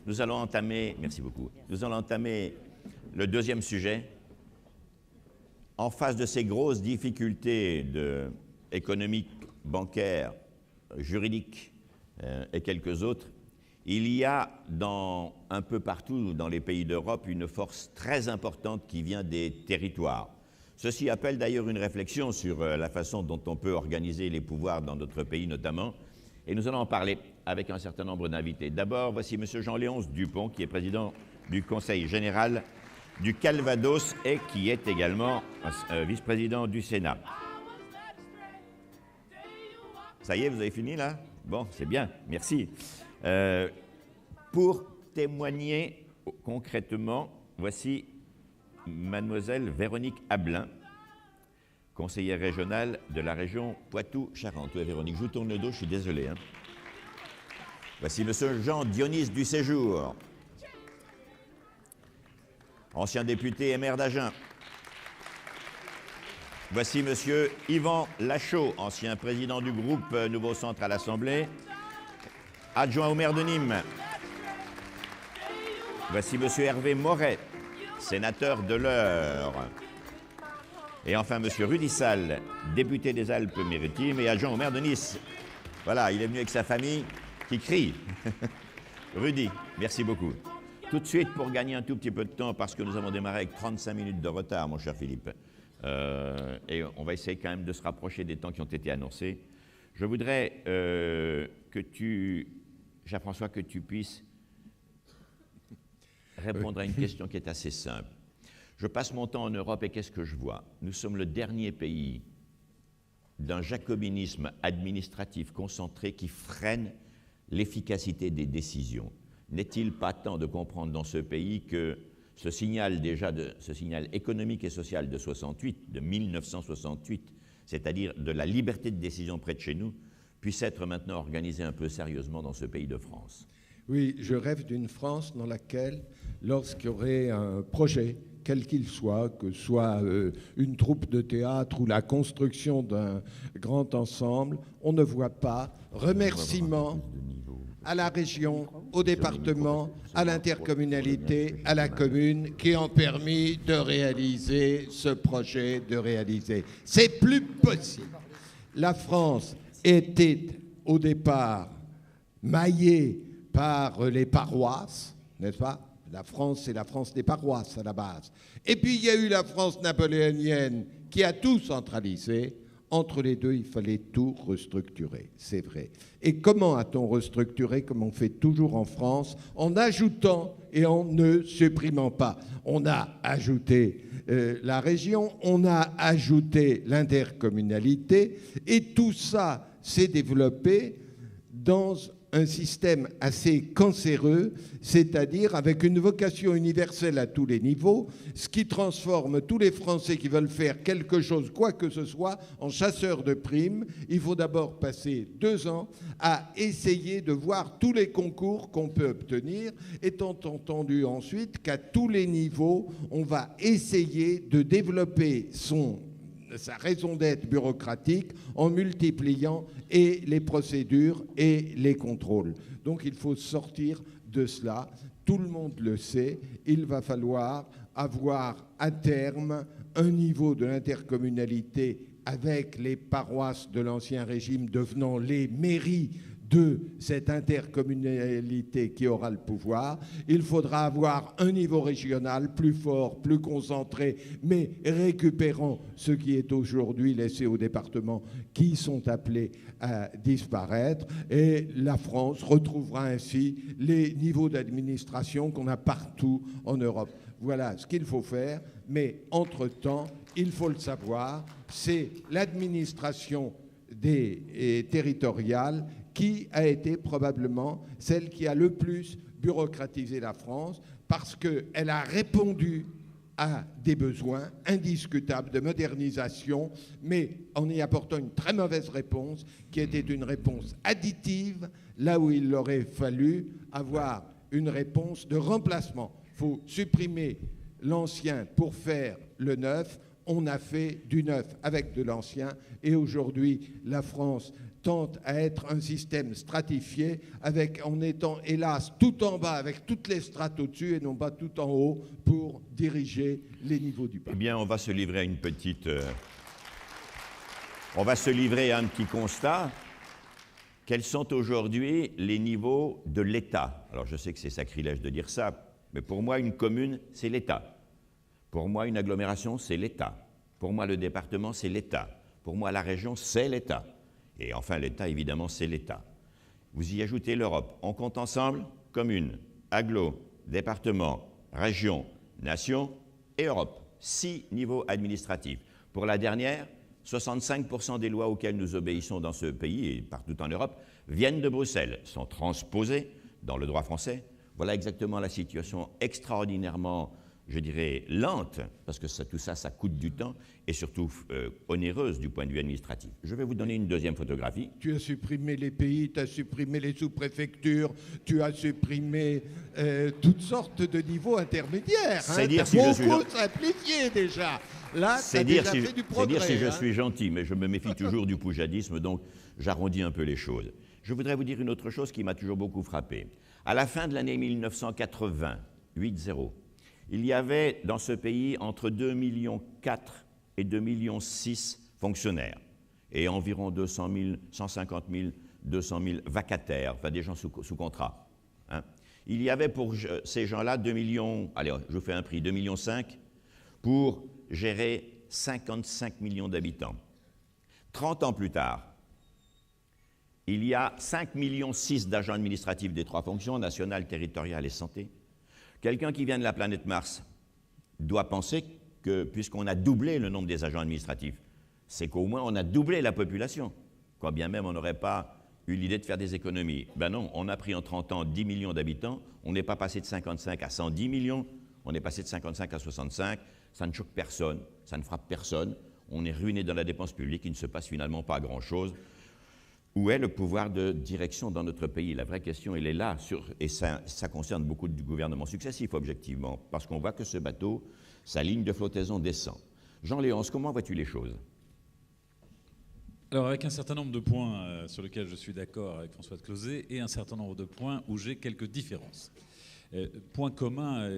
Nous allons entamer, merci beaucoup, nous allons entamer le deuxième sujet. En face de ces grosses difficultés économiques, bancaires, juridiques et quelques autres, il y a un peu partout dans les pays d'Europe une force très importante qui vient des territoires. Ceci appelle d'ailleurs une réflexion sur la façon dont on peut organiser les pouvoirs dans notre pays notamment, et nous allons en parler avec un certain nombre d'invités. D'abord, voici M. Jean-Léonce Dupont, qui est président du Conseil général du Calvados et qui est également vice-président du Sénat. Ça y est, vous avez fini là? Bon, c'est bien, merci. Pour témoigner concrètement, voici mademoiselle Véronique Ablin, conseillère régionale de la région Poitou-Charentes. Oui, Véronique, je vous tourne le dos, je suis désolé. Voici monsieur Jean-Dionys du Séjour, ancien député et maire d'Agen. Voici monsieur Yvan Lachaud, ancien président du groupe Nouveau Centre à l'Assemblée, adjoint au maire de Nîmes. Voici monsieur Hervé Moret, sénateur de l'Eure. Et enfin, M. Rudy Sall, député des Alpes-Maritimes et adjoint au maire de Nice. Voilà, il est venu avec sa famille qui crie. Rudy, merci beaucoup. Tout de suite, pour gagner un tout petit peu de temps, parce que nous avons démarré avec 35 minutes de retard, mon cher Philippe, et on va essayer quand même de se rapprocher des temps qui ont été annoncés. Je voudrais Jean-François, que tu puisses répondre à une question qui est assez simple. Je passe mon temps en Europe et qu'est-ce que je vois? Nous sommes le dernier pays d'un jacobinisme administratif concentré qui freine l'efficacité des décisions. N'est-il pas temps de comprendre dans ce pays que ce signal économique et social de 1968, c'est-à-dire de la liberté de décision près de chez nous, puisse être maintenant organisé un peu sérieusement dans ce pays de France? Oui, je rêve d'une France dans laquelle, lorsqu'il y aurait un projet, quel qu'il soit, que ce soit une troupe de théâtre ou la construction d'un grand ensemble, on ne voit pas remerciement à la région, au département, à l'intercommunalité, à la commune, qui ont permis de réaliser ce projet, de réaliser. C'est plus possible. La France était au départ maillée par les paroisses, n'est-ce pas? La France, c'est la France des paroisses à la base. Et puis, il y a eu la France napoléonienne qui a tout centralisé. Entre les deux, il fallait tout restructurer, c'est vrai. Et comment a-t-on restructuré, comme on fait toujours en France, en ajoutant et en ne supprimant pas? On a ajouté la région, on a ajouté l'intercommunalité, et tout ça s'est développé dans un système assez cancéreux, c'est-à-dire avec une vocation universelle à tous les niveaux, ce qui transforme tous les Français qui veulent faire quelque chose, quoi que ce soit, en chasseurs de primes. Il faut d'abord passer 2 ans à essayer de voir tous les concours qu'on peut obtenir, étant entendu ensuite qu'à tous les niveaux, on va essayer de développer sa raison d'être bureaucratique en multipliant et les procédures et les contrôles. Donc il faut sortir de cela. Tout le monde le sait. Il va falloir avoir à terme un niveau de l'intercommunalité avec les paroisses de l'Ancien Régime devenant les mairies de cette intercommunalité qui aura le pouvoir. Il faudra avoir un niveau régional plus fort, plus concentré, mais récupérant ce qui est aujourd'hui laissé aux départements qui sont appelés à disparaître. Et la France retrouvera ainsi les niveaux d'administration qu'on a partout en Europe. Voilà ce qu'il faut faire, mais entre-temps, il faut le savoir, c'est l'administration territoriale qui a été probablement celle qui a le plus bureaucratisé la France, parce qu'elle a répondu à des besoins indiscutables de modernisation, mais en y apportant une très mauvaise réponse, qui était une réponse additive, là où il aurait fallu avoir une réponse de remplacement. Il faut supprimer l'ancien pour faire le neuf. On a fait du neuf avec de l'ancien, et aujourd'hui, la France tend à être un système stratifié, en étant hélas tout en bas, avec toutes les strates au-dessus et non pas tout en haut pour diriger les niveaux du bas. Eh bien, on va se livrer à on va se livrer à un petit constat. Quels sont aujourd'hui les niveaux de l'État? Alors, je sais que c'est sacrilège de dire ça, mais pour moi, une commune, c'est l'État. Pour moi, une agglomération, c'est l'État. Pour moi, le département, c'est l'État. Pour moi, la région, c'est l'État. Et enfin, l'État, évidemment, c'est l'État. Vous y ajoutez l'Europe. On compte ensemble commune, agglo, département, région, nation et Europe. 6 niveaux administratifs. Pour la dernière, 65% des lois auxquelles nous obéissons dans ce pays et partout en Europe viennent de Bruxelles, sont transposées dans le droit français. Voilà exactement la situation extraordinairement, je dirais, lente, parce que tout ça, ça coûte du temps et surtout onéreuse du point de vue administratif. Je vais vous donner une deuxième photographie. Tu as supprimé les pays, tu as supprimé les sous-préfectures, tu as supprimé toutes sortes de niveaux intermédiaires. C'est dire si je suis simplifié déjà. Là, c'est dire si je suis gentil, mais je me méfie toujours du poujadisme, donc j'arrondis un peu les choses. Je voudrais vous dire une autre chose qui m'a toujours beaucoup frappé. À la fin de l'année 1980, 8-0, il y avait dans ce pays entre 2,4 millions et 2,6 millions fonctionnaires et environ 200 000, 150 000, 200 000 vacataires, enfin des gens sous contrat. Hein. Il y avait pour ces gens-là 2 millions, allez, je vous fais un prix, 2,5 millions pour gérer 55 millions d'habitants. 30 ans plus tard, il y a 5,6 millions d'agents administratifs des 3 fonctions, nationales, territoriales et santé. Quelqu'un qui vient de la planète Mars doit penser que, puisqu'on a doublé le nombre des agents administratifs, c'est qu'au moins on a doublé la population, quand bien même on n'aurait pas eu l'idée de faire des économies. Ben non, on a pris en 30 ans 10 millions d'habitants, on n'est pas passé de 55 à 110 millions, on est passé de 55 à 65, ça ne choque personne, ça ne frappe personne, on est ruiné dans la dépense publique, il ne se passe finalement pas grand-chose. Où est le pouvoir de direction dans notre pays? La vraie question, elle est là, et ça concerne beaucoup de gouvernements successifs, objectivement, parce qu'on voit que ce bateau, sa ligne de flottaison descend. Jean-Léonce, comment vois-tu les choses? Alors, avec un certain nombre de points sur lesquels je suis d'accord avec François de Closets et un certain nombre de points où j'ai quelques différences. Point commun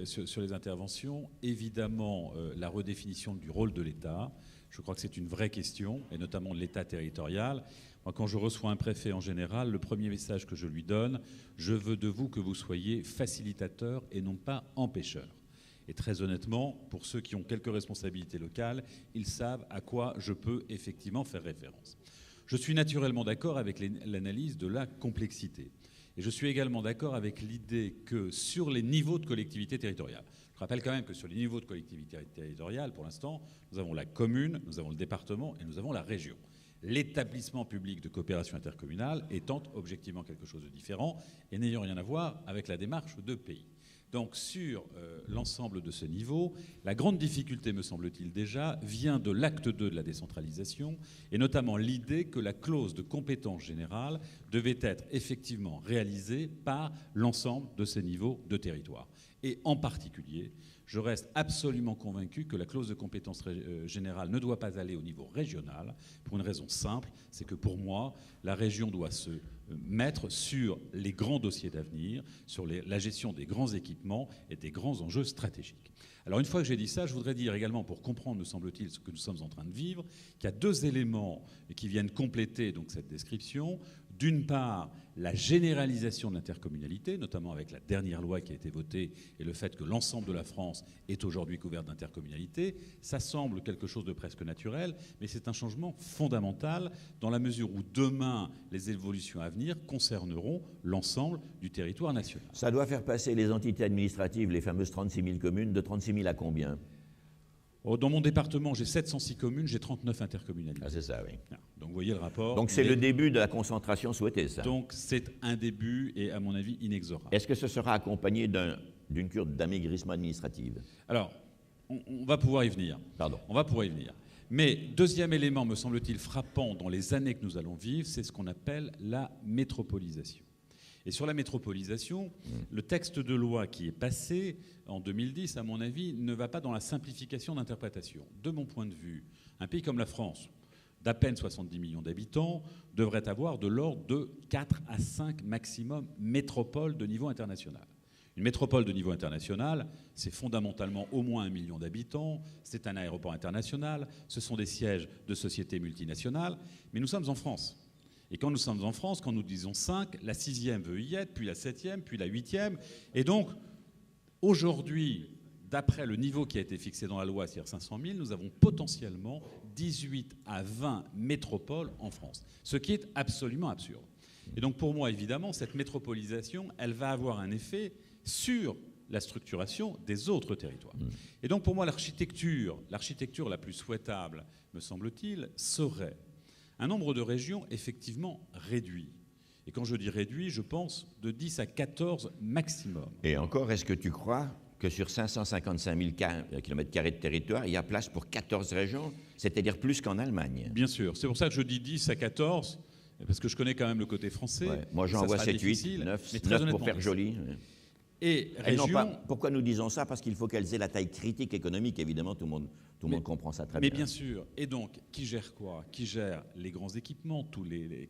sur les interventions, évidemment, la redéfinition du rôle de l'État. Je crois que c'est une vraie question, et notamment de l'État territorial. Moi, quand je reçois un préfet en général, le premier message que je lui donne, je veux de vous que vous soyez facilitateur et non pas empêcheur. Et très honnêtement, pour ceux qui ont quelques responsabilités locales, ils savent à quoi je peux effectivement faire référence. Je suis naturellement d'accord avec l'analyse de la complexité. Et je suis également d'accord avec l'idée que sur les niveaux de collectivité territoriale, je rappelle quand même que sur les niveaux de collectivité territoriale, pour l'instant, nous avons la commune, nous avons le département et nous avons la région. L'établissement public de coopération intercommunale étant objectivement quelque chose de différent et n'ayant rien à voir avec la démarche de pays. Donc sur l'ensemble de ce niveau, la grande difficulté, me semble-t-il déjà, vient de l'acte 2 de la décentralisation, et notamment l'idée que la clause de compétence générale devait être effectivement réalisée par l'ensemble de ces niveaux de territoire. Et en particulier, je reste absolument convaincu que la clause de compétence générale ne doit pas aller au niveau régional, pour une raison simple, c'est que pour moi, la région doit se mettre sur les grands dossiers d'avenir, sur la gestion des grands équipements et des grands enjeux stratégiques. Alors une fois que j'ai dit ça, je voudrais dire également, pour comprendre, me semble-t-il, ce que nous sommes en train de vivre, qu'il y a 2 éléments qui viennent compléter donc cette description. D'une part, la généralisation de l'intercommunalité, notamment avec la dernière loi qui a été votée et le fait que l'ensemble de la France est aujourd'hui couvert d'intercommunalité. Ça semble quelque chose de presque naturel, mais c'est un changement fondamental dans la mesure où demain, les évolutions à venir concerneront l'ensemble du territoire national. Ça doit faire passer les entités administratives, les fameuses 36 000 communes, de 36 000 à combien? Dans mon département, j'ai 706 communes, j'ai 39 intercommunalités. Ah, c'est ça, oui. Donc, vous voyez le rapport. Donc, c'est le début de la concentration souhaitée, ça. Donc, c'est un début et, à mon avis, inexorable. Est-ce que ce sera accompagné d'une cure d'amaigrissement administratif? Alors, on va pouvoir y venir. Pardon. On va pouvoir y venir. Mais, deuxième élément, me semble-t-il, frappant dans les années que nous allons vivre, c'est ce qu'on appelle la métropolisation. Et sur la métropolisation, le texte de loi qui est passé en 2010, à mon avis, ne va pas dans la simplification d'interprétation. De mon point de vue, un pays comme la France, d'à peine 70 millions d'habitants devrait avoir de l'ordre de 4 à 5 maximum métropoles de niveau international. Une métropole de niveau international, c'est fondamentalement au moins 1 million d'habitants, c'est un aéroport international, ce sont des sièges de sociétés multinationales, mais nous sommes en France. Et quand nous sommes en France, quand nous disons 5, la 6e veut y être, puis la 7e, puis la 8e. Et donc, aujourd'hui, d'après le niveau qui a été fixé dans la loi, c'est-à-dire 500 000, nous avons potentiellement 18 à 20 métropoles en France, ce qui est absolument absurde. Et donc pour moi, évidemment, cette métropolisation, elle va avoir un effet sur la structuration des autres territoires. Et donc pour moi, l'architecture la plus souhaitable, me semble-t-il, serait un nombre de régions effectivement réduit. Et quand je dis réduit, je pense de 10 à 14 maximum. Et encore, est-ce que tu crois que sur 555 000 km² de territoire, il y a place pour 14 régions, c'est-à-dire plus qu'en Allemagne? Bien sûr. C'est pour ça que je dis 10 à 14, parce que je connais quand même le côté français. Ouais. Moi, j'en vois 7, 8, 9 pour faire joli. Et région... Pourquoi nous disons ça? Parce qu'il faut qu'elles aient la taille critique économique, évidemment, tout le monde comprend ça très bien. Mais bien sûr. Et donc, qui gère quoi? Qui gère les grands équipements,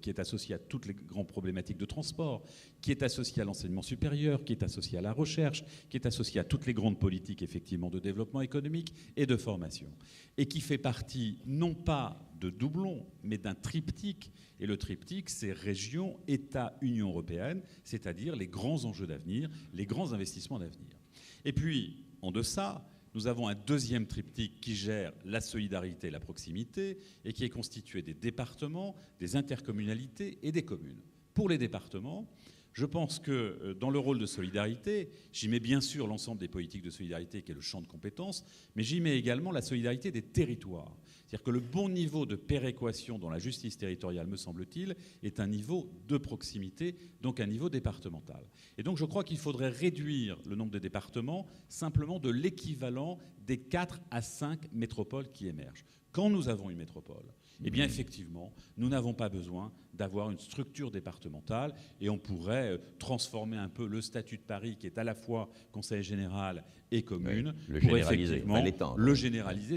qui est associé à toutes les grandes problématiques de transport, qui est associé à l'enseignement supérieur, qui est associé à la recherche, qui est associé à toutes les grandes politiques, effectivement, de développement économique et de formation. Et qui fait partie, non pas de doublons, mais d'un triptyque. Et le triptyque, c'est région, État, Union européenne, c'est-à-dire les grands enjeux d'avenir, les grands investissements d'avenir. Et puis, en deçà, nous avons un deuxième triptyque qui gère la solidarité et la proximité et qui est constitué des départements, des intercommunalités et des communes. Pour les départements, je pense que dans le rôle de solidarité, j'y mets bien sûr l'ensemble des politiques de solidarité qui est le champ de compétences, mais j'y mets également la solidarité des territoires. C'est-à-dire que le bon niveau de péréquation dans la justice territoriale, me semble-t-il, est un niveau de proximité, donc un niveau départemental. Et donc je crois qu'il faudrait réduire le nombre de départements simplement de l'équivalent des 4 à 5 métropoles qui émergent. Quand nous avons une métropole, eh bien effectivement, nous n'avons pas besoin d'avoir une structure départementale et on pourrait transformer un peu le statut de Paris, qui est à la fois conseil général et commune, le pour généraliser, effectivement le généraliser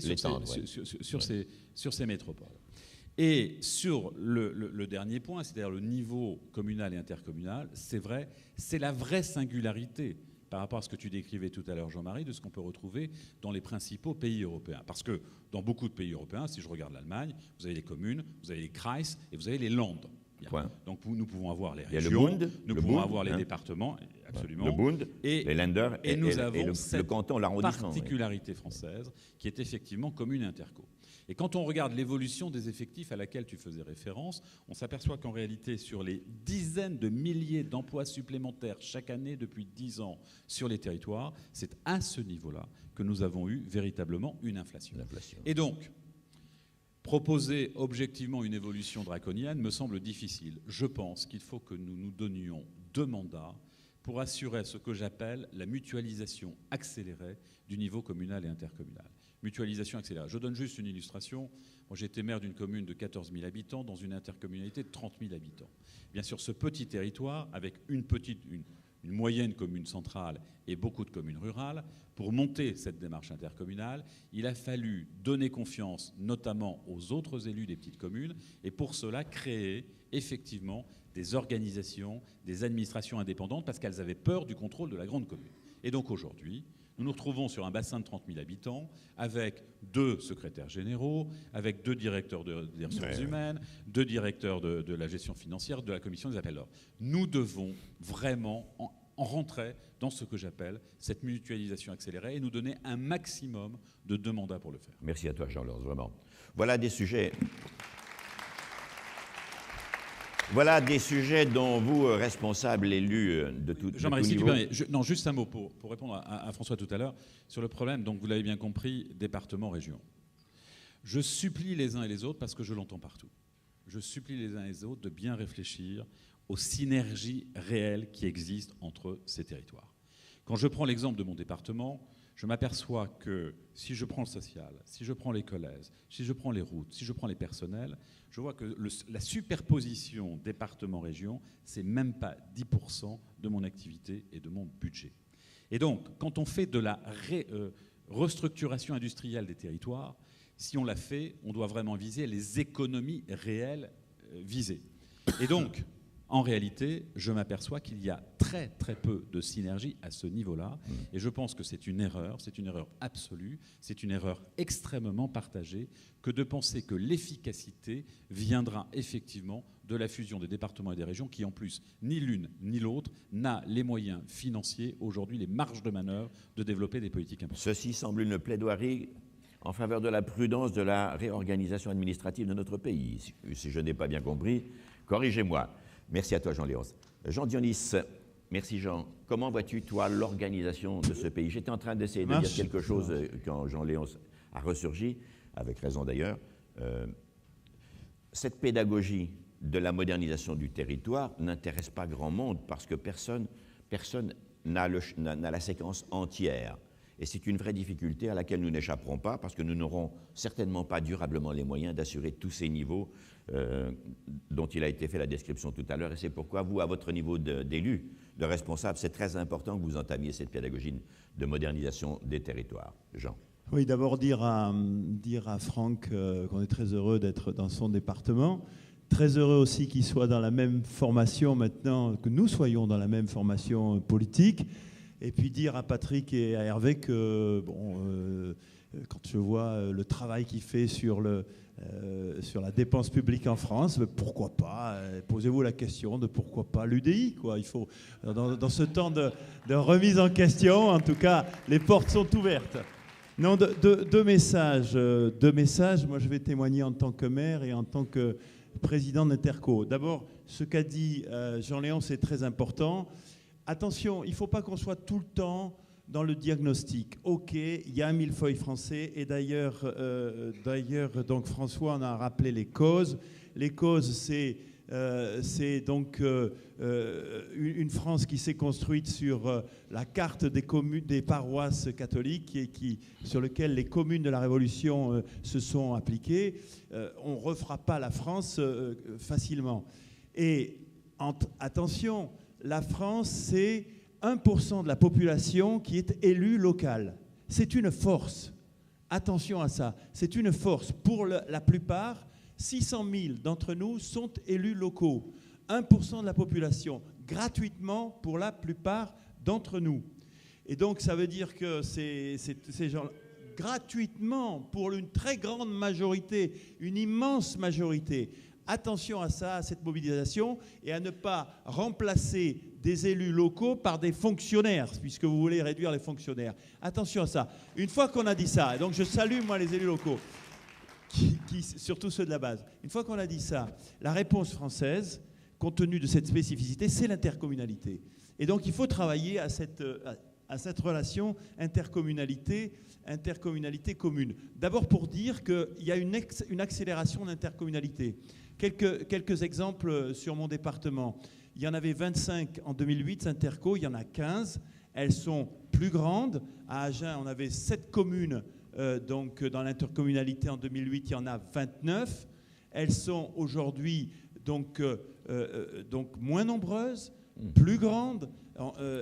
sur ces métropoles. Et sur le dernier point, c'est-à-dire le niveau communal et intercommunal, c'est vrai, c'est la vraie singularité par rapport à ce que tu décrivais tout à l'heure, Jean-Marie, de ce qu'on peut retrouver dans les principaux pays européens. Parce que dans beaucoup de pays européens, si je regarde l'Allemagne, vous avez les communes, vous avez les Kreis et vous avez les Landes. Donc nous pouvons avoir les régions, nous pouvons avoir les départements, absolument, le Bund, les Länder et nous avons le canton, l'arrondissement. Particularité française qui est effectivement commune et interco. Et quand on regarde l'évolution des effectifs à laquelle tu faisais référence, on s'aperçoit qu'en réalité, sur les dizaines de milliers d'emplois supplémentaires chaque année depuis 10 ans sur les territoires, c'est à ce niveau-là que nous avons eu véritablement une inflation. Et donc, proposer objectivement une évolution draconienne me semble difficile. Je pense qu'il faut que nous nous donnions 2 mandats pour assurer ce que j'appelle la mutualisation accélérée du niveau communal et intercommunal. Mutualisation accélérée. Je donne juste une illustration. Moi, j'ai été maire d'une commune de 14 000 habitants dans une intercommunalité de 30 000 habitants. Bien sûr, ce petit territoire, avec une moyenne commune centrale et beaucoup de communes rurales, pour monter cette démarche intercommunale, il a fallu donner confiance notamment aux autres élus des petites communes et pour cela créer effectivement des organisations, des administrations indépendantes parce qu'elles avaient peur du contrôle de la grande commune. Et donc aujourd'hui, nous nous retrouvons sur un bassin de 30 000 habitants avec 2 secrétaires généraux, avec 2 directeurs des ressources humaines, 2 directeurs de la gestion financière, de la commission des appels d'offres. Nous devons vraiment en rentrer dans ce que j'appelle cette mutualisation accélérée et nous donner un maximum de 2 mandats pour le faire. Merci à toi, Jean-Laurent, vraiment. Voilà des sujets dont vous, responsables, élus de tout niveau... Jean-Marie, si tu permets, non, juste un mot pour répondre à François tout à l'heure sur le problème, donc vous l'avez bien compris, département-région. Je supplie les uns et les autres, parce que je l'entends partout, je supplie les uns et les autres de bien réfléchir aux synergies réelles qui existent entre ces territoires. Quand je prends l'exemple de mon département, je m'aperçois que si je prends le social, si je prends les collèges, si je prends les routes, si je prends les personnels, je vois que la superposition département-région, c'est même pas 10% de mon activité et de mon budget. Et donc, quand on fait de la restructuration industrielle des territoires, Si on l'a fait, on doit vraiment viser les économies réelles visées. Et donc, en réalité, je m'aperçois qu'il y a très très peu de synergie à ce niveau-là. Et je pense que c'est une erreur absolue, c'est une erreur extrêmement partagée que de penser que l'efficacité viendra effectivement de la fusion des départements et des régions qui, en plus, ni l'une ni l'autre n'a les moyens financiers, aujourd'hui les marges de manœuvre, de développer des politiques importantes. Ceci semble une plaidoirie en faveur de la prudence de la réorganisation administrative de notre pays. Si je n'ai pas bien compris, corrigez-moi. Merci à toi, Jean-Léonce. Jean Dionis, merci Jean. Comment vois-tu, toi, l'organisation de ce pays? J'étais en train d'essayer de dire quelque chose quand Jean-Léonce a ressurgi, avec raison d'ailleurs. Cette pédagogie de la modernisation du territoire n'intéresse pas grand monde parce que personne n'a la séquence entière. Et c'est une vraie difficulté à laquelle nous n'échapperons pas parce que nous n'aurons certainement pas durablement les moyens d'assurer tous ces niveaux dont il a été fait la description tout à l'heure. Et c'est pourquoi vous, à votre niveau d'élu, de responsable, c'est très important que vous entamiez cette pédagogie de modernisation des territoires. Jean. Oui, d'abord dire à Franck qu'on est très heureux d'être dans son département. Très heureux aussi qu'il soit dans la même formation maintenant, que nous soyons dans la même formation politique. Et puis dire à Patrick et à Hervé que, quand je vois le travail qu'il fait sur la dépense publique en France, pourquoi pas, posez-vous la question de pourquoi pas l'UDI, quoi. Il faut, dans ce temps de remise en question, en tout cas, les portes sont ouvertes. Non, deux messages. Moi, je vais témoigner en tant que maire et en tant que président d'Interco. D'abord, ce qu'a dit Jean-Léonce, c'est très important. Attention, il ne faut pas qu'on soit tout le temps dans le diagnostic. OK, il y a un millefeuille français, et d'ailleurs, donc François en a rappelé les causes. Les causes, c'est donc une France qui s'est construite sur la carte des communes, des paroisses catholiques, et sur lequel les communes de la Révolution se sont appliquées. On ne refera pas la France facilement. Et attention, la France, c'est 1% de la population qui est élue locale. C'est une force. Attention à ça. C'est une force. Pour la plupart, 600 000 d'entre nous sont élus locaux. 1% de la population, gratuitement pour la plupart d'entre nous. Et donc, ça veut dire que ces gens, gratuitement, pour une très grande majorité, une immense majorité. Attention à ça, à cette mobilisation, et à ne pas remplacer des élus locaux par des fonctionnaires, puisque vous voulez réduire les fonctionnaires. Attention à ça. Une fois qu'on a dit ça, et donc je salue, moi, les élus locaux, surtout ceux de la base. Une fois qu'on a dit ça, la réponse française, compte tenu de cette spécificité, c'est l'intercommunalité. Et donc, il faut travailler à cette relation intercommunalité commune. D'abord pour dire qu'il y a une accélération d'intercommunalité. Quelques exemples sur mon département. Il y en avait 25 en 2008, Interco, il y en a 15. Elles sont plus grandes. À Agen, on avait 7 communes donc dans l'intercommunalité en 2008, il y en a 29. Elles sont aujourd'hui donc moins nombreuses, plus grandes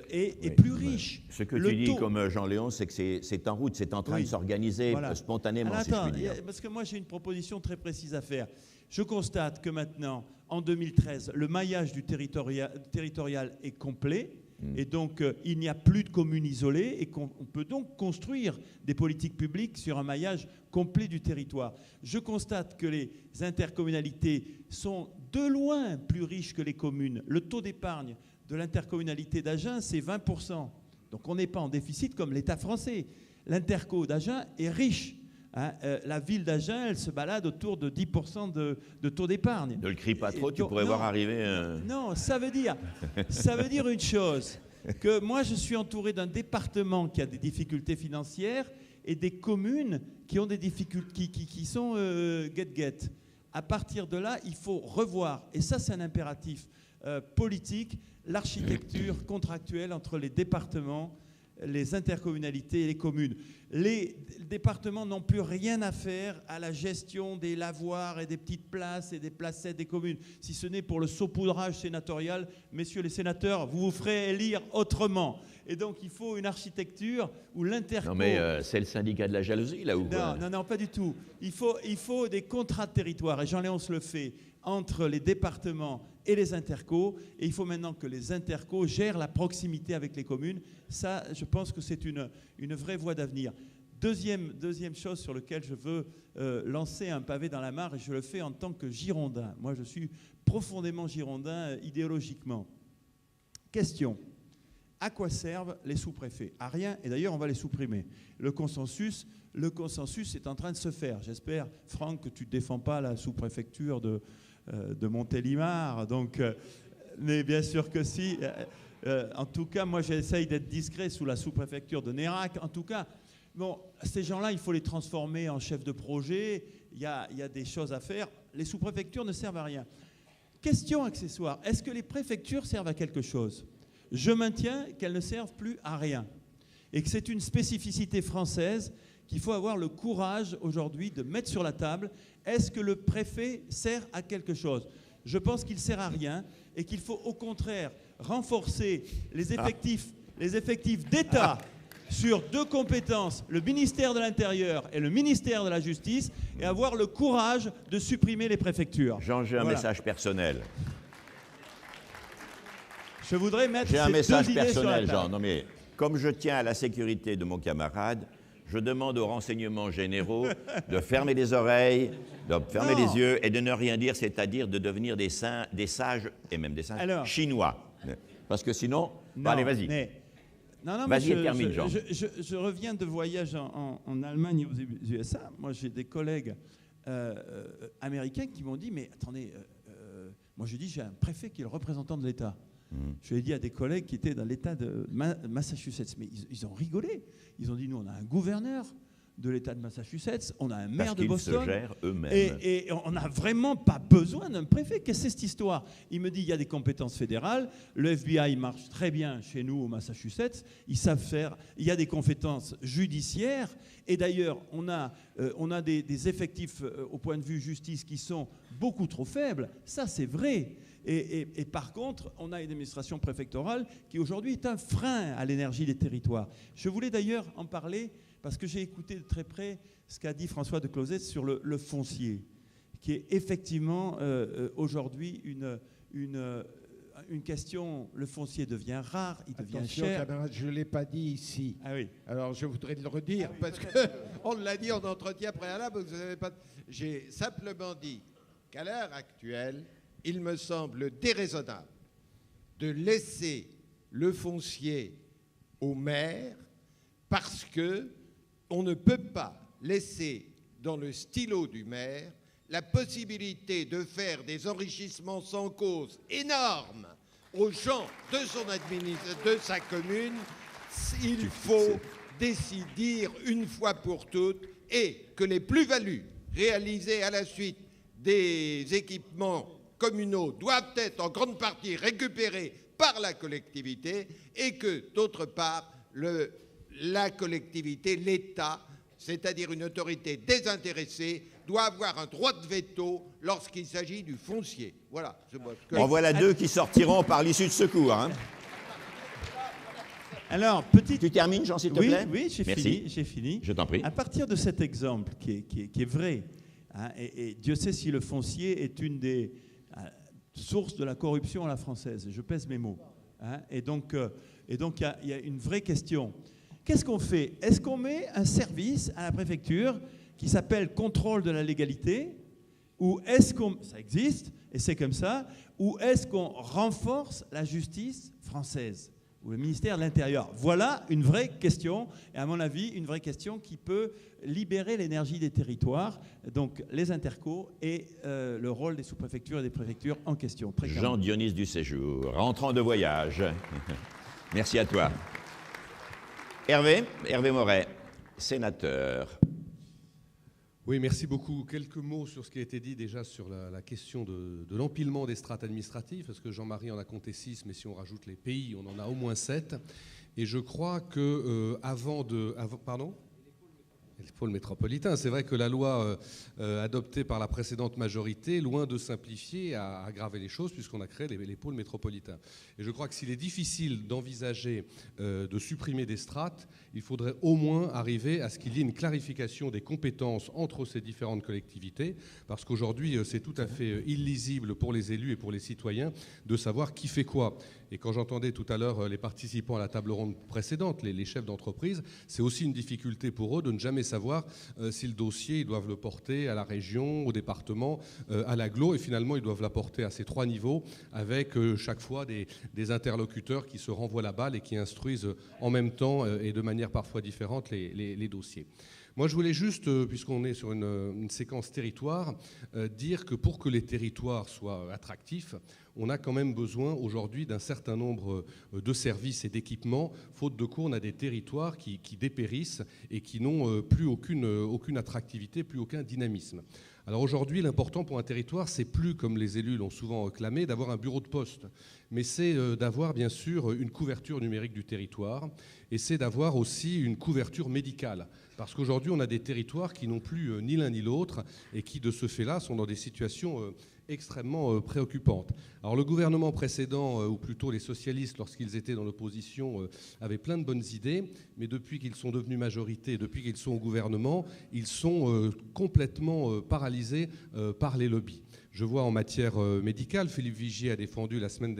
et plus riches. Ce que tu dis comme Jean-Léon, c'est que c'est en route, c'est en train de s'organiser spontanément. Alors, si je puis dire. Parce que moi j'ai une proposition très précise à faire. Je constate que maintenant, en 2013, le maillage du territorial est complet. Et donc, il n'y a plus de communes isolées et qu'on peut donc construire des politiques publiques sur un maillage complet du territoire. Je constate que les intercommunalités sont de loin plus riches que les communes. Le taux d'épargne de l'intercommunalité d'Agen, c'est 20%. Donc, on n'est pas en déficit comme l'État français. L'interco d'Agen est riche. La ville d'Agen, elle se balade autour de 10% de taux d'épargne. Ne le crie pas trop, tu pourrais voir arriver... Non, ça veut dire une chose, que moi je suis entouré d'un département qui a des difficultés financières et des communes qui ont des difficultés, qui sont get-get. À partir de là, il faut revoir, et ça c'est un impératif politique, l'architecture contractuelle entre les départements, les intercommunalités et les communes. Les départements n'ont plus rien à faire à la gestion des lavoirs et des petites places et des placettes des communes, si ce n'est pour le saupoudrage sénatorial. Messieurs les sénateurs, vous vous ferez élire autrement. Et donc, il faut une architecture où l'interco... Non, mais c'est le syndicat de la jalousie, là, ou quoi? Non, pas du tout. Il faut des contrats de territoire, et Jean-Léonce le fait, entre les départements et les intercos, et il faut maintenant que les intercos gèrent la proximité avec les communes. Ça, je pense que c'est une vraie voie d'avenir. Deuxième chose sur laquelle je veux lancer un pavé dans la mare, et je le fais en tant que Girondin. Moi, je suis profondément Girondin idéologiquement. Question. À quoi servent les sous-préfets? À rien, et d'ailleurs, on va les supprimer. Le consensus est en train de se faire. J'espère, Franck, que tu ne défends pas la sous-préfecture de Montélimar. Donc, mais bien sûr que si. En tout cas, moi, j'essaye d'être discret sous la sous-préfecture de Nérac. En tout cas, bon, ces gens-là, il faut les transformer en chefs de projet. Il y a des choses à faire. Les sous-préfectures ne servent à rien. Question accessoire. Est-ce que les préfectures servent à quelque chose? Je maintiens qu'elles ne servent plus à rien. Et que c'est une spécificité française qu'il faut avoir le courage aujourd'hui de mettre sur la table. Est-ce que le préfet sert à quelque chose? Je pense qu'il ne sert à rien et qu'il faut au contraire renforcer les effectifs d'État sur deux compétences, le ministère de l'Intérieur et le ministère de la Justice, et avoir le courage de supprimer les préfectures. Jean, j'ai un message personnel. Je voudrais mettre J'ai un ces message deux idées personnel, sur la table. Jean. Non, mais comme je tiens à la sécurité de mon camarade, je demande aux renseignements généraux de fermer les oreilles, de fermer les yeux et de ne rien dire, c'est-à-dire de devenir des sages, et même des sages chinois. Parce que sinon... Bon, allez, vas-y. Vas-y, termine, Jean. Je reviens de voyage en Allemagne et aux USA. Moi, j'ai des collègues américains qui m'ont dit, mais attendez, moi je dis, j'ai un préfet qui est le représentant de l'État. Je l'ai dit à des collègues qui étaient dans l'État de Massachusetts, mais ils ont rigolé. Ils ont dit, nous, on a un gouverneur de l'État de Massachusetts, on a un maire de Boston. Parce qu'ils se gèrent eux-mêmes. Et on n'a vraiment pas besoin d'un préfet. Qu'est-ce que c'est cette histoire? Il me dit, il y a des compétences fédérales. Le FBI marche très bien chez nous au Massachusetts. Ils savent faire. Il y a des compétences judiciaires. Et d'ailleurs, on a des effectifs au point de vue justice qui sont beaucoup trop faibles. Ça, c'est vrai. Et par contre, on a une administration préfectorale qui aujourd'hui est un frein à l'énergie des territoires. Je voulais d'ailleurs en parler parce que j'ai écouté de très près ce qu'a dit François de Closet sur le foncier, qui est effectivement aujourd'hui une question. Le foncier devient rare, il devient cher. Camarade, je ne l'ai pas dit ici. Ah oui. Alors je voudrais le redire parce qu'on l'a dit en entretien préalable. Vous avez pas... J'ai simplement dit qu'à l'heure actuelle, il me semble déraisonnable de laisser le foncier au maire parce qu'on ne peut pas laisser dans le stylo du maire la possibilité de faire des enrichissements sans cause énormes aux gens de sa commune. Il faut décider une fois pour toutes et que les plus-values réalisées à la suite des équipements communaux doivent être en grande partie récupérés par la collectivité et que, d'autre part, la collectivité, l'État, c'est-à-dire une autorité désintéressée, doit avoir un droit de veto lorsqu'il s'agit du foncier. Voilà. En voilà deux qui sortiront par l'issue de secours. Hein. Alors, Tu termines, Jean, s'il te plaît? Oui, j'ai fini. Je t'en prie. À partir de cet exemple qui est vrai, hein, et Dieu sait si le foncier est une des sources de la corruption à la française. Je pèse mes mots. Hein, et donc, il y a une vraie question. Qu'est-ce qu'on fait? Est-ce qu'on met un service à la préfecture qui s'appelle contrôle de la légalité? Ou est-ce qu'on... Ça existe, et c'est comme ça. Ou est-ce qu'on renforce la justice française? Ou le ministère de l'Intérieur? Voilà une vraie question, et à mon avis, une vraie question qui peut libérer l'énergie des territoires, donc les intercos et le rôle des sous-préfectures et des préfectures en question. Jean-Dionys du Séjour, rentrant de voyage. Merci à toi. Hervé Moret, sénateur. Oui, merci beaucoup. Quelques mots sur ce qui a été dit déjà sur la question de l'empilement des strates administratives, parce que Jean-Marie en a compté 6, mais si on rajoute les pays, on en a au moins 7. Et je crois que pardon ? Les pôles métropolitains. C'est vrai que la loi adoptée par la précédente majorité, loin de simplifier, a aggravé les choses puisqu'on a créé les pôles métropolitains. Et je crois que s'il est difficile d'envisager de supprimer des strates, il faudrait au moins arriver à ce qu'il y ait une clarification des compétences entre ces différentes collectivités, parce qu'aujourd'hui, c'est tout à fait illisible pour les élus et pour les citoyens de savoir qui fait quoi. Et quand j'entendais tout à l'heure les participants à la table ronde précédente, les chefs d'entreprise, c'est aussi une difficulté pour eux de ne jamais savoir si le dossier, ils doivent le porter à la région, au département, à l'agglo, et finalement ils doivent l'apporter à ces 3 niveaux avec chaque fois des interlocuteurs qui se renvoient la balle et qui instruisent en même temps et de manière parfois différente les dossiers. Moi, je voulais juste, puisqu'on est sur une séquence territoire, dire que pour que les territoires soient attractifs, on a quand même besoin aujourd'hui d'un certain nombre de services et d'équipements. Faute de quoi, on a des territoires qui dépérissent et qui n'ont plus aucune attractivité, plus aucun dynamisme. Alors aujourd'hui, l'important pour un territoire, c'est plus, comme les élus l'ont souvent clamé, d'avoir un bureau de poste, mais c'est d'avoir bien sûr une couverture numérique du territoire, et c'est d'avoir aussi une couverture médicale. Parce qu'aujourd'hui, on a des territoires qui n'ont plus ni l'un ni l'autre, et qui, de ce fait-là, sont dans des situations extrêmement préoccupantes. Alors le gouvernement précédent, ou plutôt les socialistes, lorsqu'ils étaient dans l'opposition, avaient plein de bonnes idées, mais depuis qu'ils sont devenus majorité, depuis qu'ils sont au gouvernement, ils sont complètement paralysés par les lobbies. Je vois en matière médicale, Philippe Vigier a défendu la semaine dernière